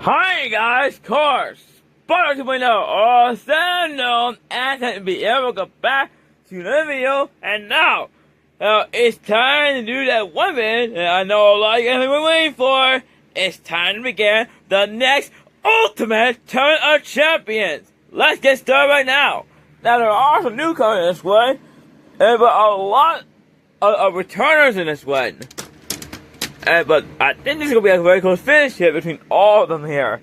Hi guys, Cars, Sparta 2.0, also known as and be able to go back to the video, and now, it's time to do that one bit that I know a lot of you guys have been waiting for. It's time to begin the next Ultimate Tournament of Champions. Let's get started right now. Now there are some newcomers in this one, but a lot of returners in this one. But I think this is going to be a very close finish here between all of them here.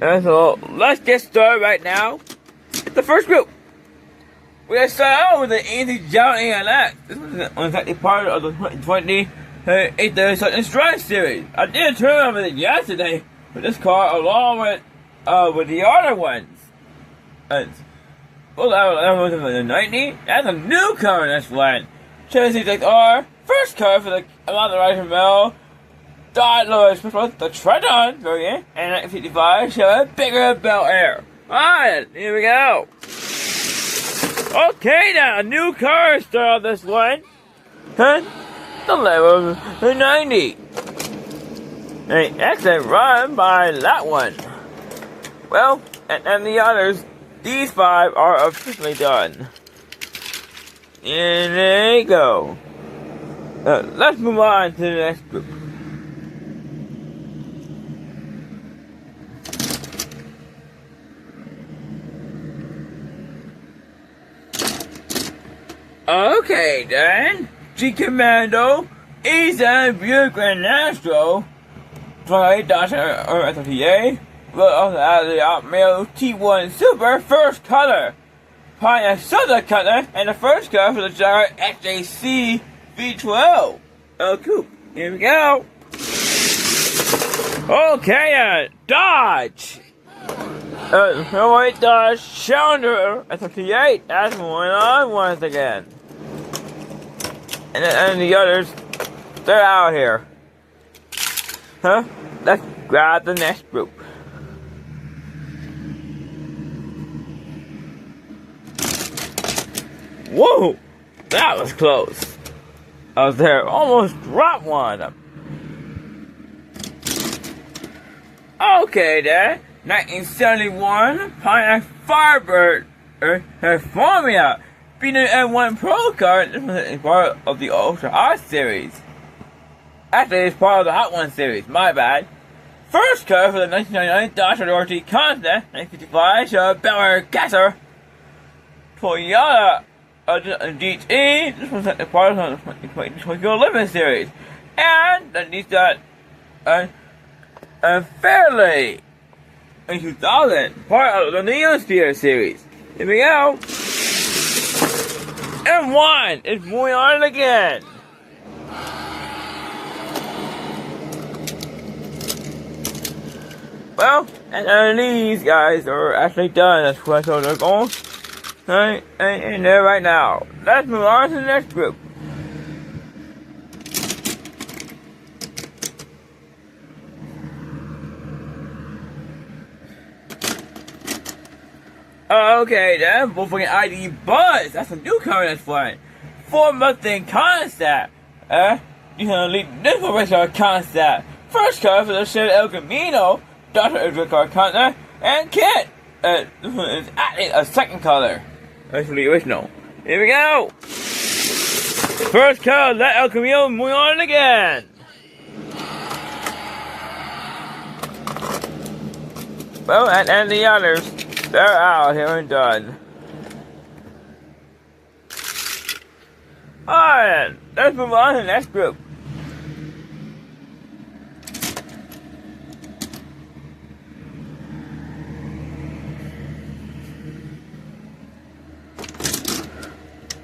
And so, let's get started right now. It's the first group. We're going to start out with the Easy Jump ALX. This was actually part of the 2020 830 Sudden Strike series. I did a tournament with it yesterday with this car along with the other ones. Well, that was the 90. That's a newcomer in this one. Chelsea takes our first car for the amount of right from Mel. Dot Lewis, the Treadon variant, and 1955 show a bigger Bel Air. Alright, here we go. Okay, now a new car start on this one. The level 90. An excellent run by that one. Well, and the others, these 5 are officially done. And there you go. Let's move on to the next group. Okay then, G Commando, Ethan Buick Grand Astro, 28-38, will also add the Outmail T1 Super First Color, Pioneer Southern Color, and the first color for the Jaguar XJC V12. Coupe. Here we go. Okay, Dodge. Dodge Challenger S38. That's one on once again. And the others, they're out here. Let's grab the next group. Whoa! That was close. I was there, almost dropped one of them. Okay then, 1971 Pontiac Firebird Formula being an M1 Pro car. This was part of the Ultra R series. Actually, it's part of the Hot One series, my bad. First car for the 1999 Dodge Authority Concept, 1955 show Bel Air Gasser. Toyota GT, this was part of the 2020 Olympic series. And then these got Fairley in 2000, part of the Neosphere series. Here we go. M1 is moving on again. Well, and these guys are actually done. That's what I told they're going. And there right now. Let's move on to the next group. Okay then, Volkswagen ID Buzz. That's a newcomer that's flying. 4 Mustang Concept. You can lead this race car concept. First car for the Chevy El Camino, Dr. Edward car concept, and Kit. This one is actually a second color. Actually original. Here we go. First car, let El Camino move on again. Well, and the others, they're out here and done. Alright, let's move on to the next group.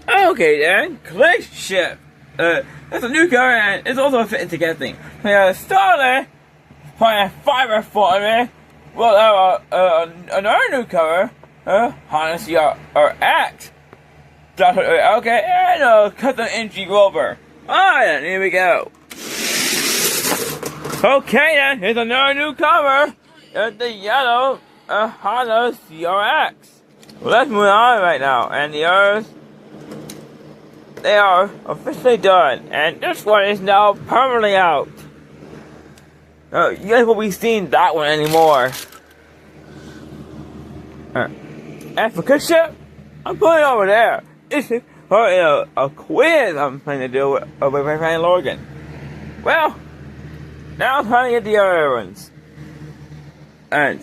Okay then, Click Ship. That's a new car and it's also a fitting together thing. We got a Starler, probably a fiber for me. Well, another new cover, Honda CR-X. Okay, and a custom NG Rover. Alright then, here we go. Okay then, here's another new cover. The yellow Honda CR-X. Well, let's move on right now. And the others, they are officially done. And this one is now permanently out. You guys won't be seeing that one anymore. And for Good Ship, I'm putting it over there. It's a quiz I'm planning to do with my friend Logan. Well, now I'm trying to get the other ones. And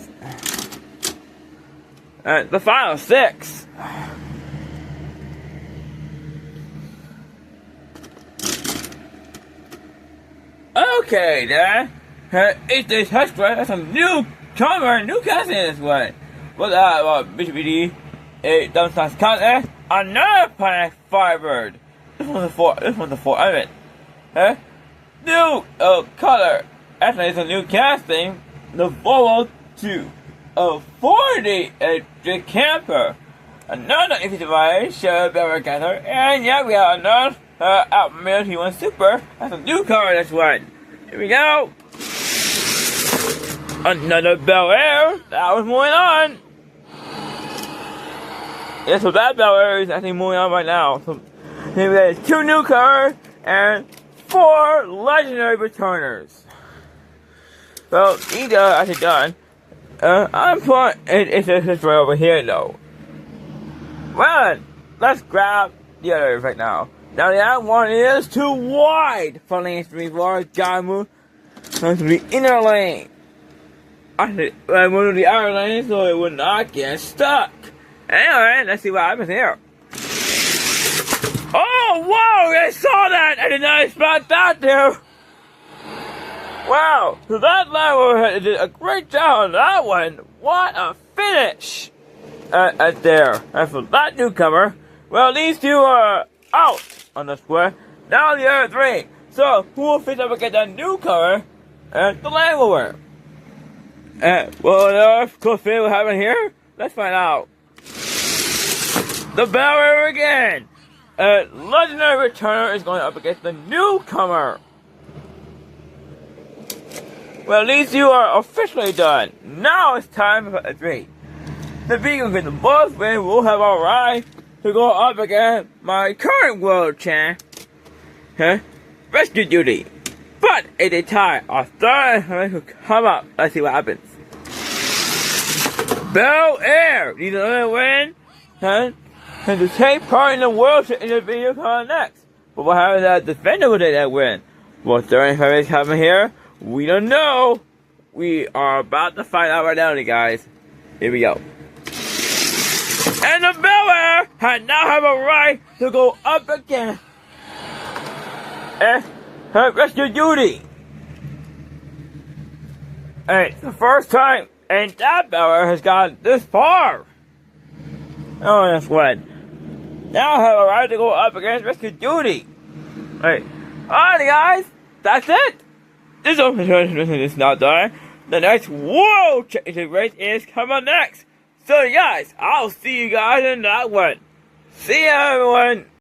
the final 6. Okay, then. It's this test one. That's a new casting in this one. What's that? BGBD. It doesn't sound content. Another Planet Firebird. This one's a 4 of it. New color. Actually, it's a new casting. The Volvo 240 electric camper. Another easy device, Barrel Gather, and yeah, we have another Outmill T1 Super. That's a new cover this one. Here we go. Another Bel Air. That was moving on. Yeah, so that Bel Air is actually moving on right now. So here we have 2 new covers and 4 legendary returners. So these are actually done. I'm putting it's right over here though. Well, let's grab the others right now. Now the other one is too wide for lane 3 for Gamu. So to the inner lane. I moved to the outer lane so it would not get stuck. Anyway, let's see what happens here. Oh, whoa! I saw that! I did not expect that there! Wow! So that level did a great job on that one! What a finish! There. And for that newcomer, well, these 2 are out on the square. Now the other 3. So, who will fit up against that newcomer and the Landlord? Well, cool thing we have in here? Let's find out. The Bel Air again! Legendary Returner is going up against the newcomer. Well, these 2 are officially done. Now it's time for the 3. The Beacon with the both win will have our right to go up against my current world champ, Rescue Duty. But if they tie, our third will come up. Let's see what happens. Bel Air needs another win, and to take part in the world in the video coming next. But what happens if that defender will take that win? Well, 35 is coming here. We don't know. We are about to find out right now, guys. Here we go. And the Bel Air now have a right to go up again. Rescue Duty. And it's the first time, and that Bel Air has gone this far. Oh, that's what. Now I have a right to go up against Rescue Duty. Alright, guys, that's it. This open is not done. The next World Championship race is coming next. So, guys, I'll see you guys in that one. See ya, everyone.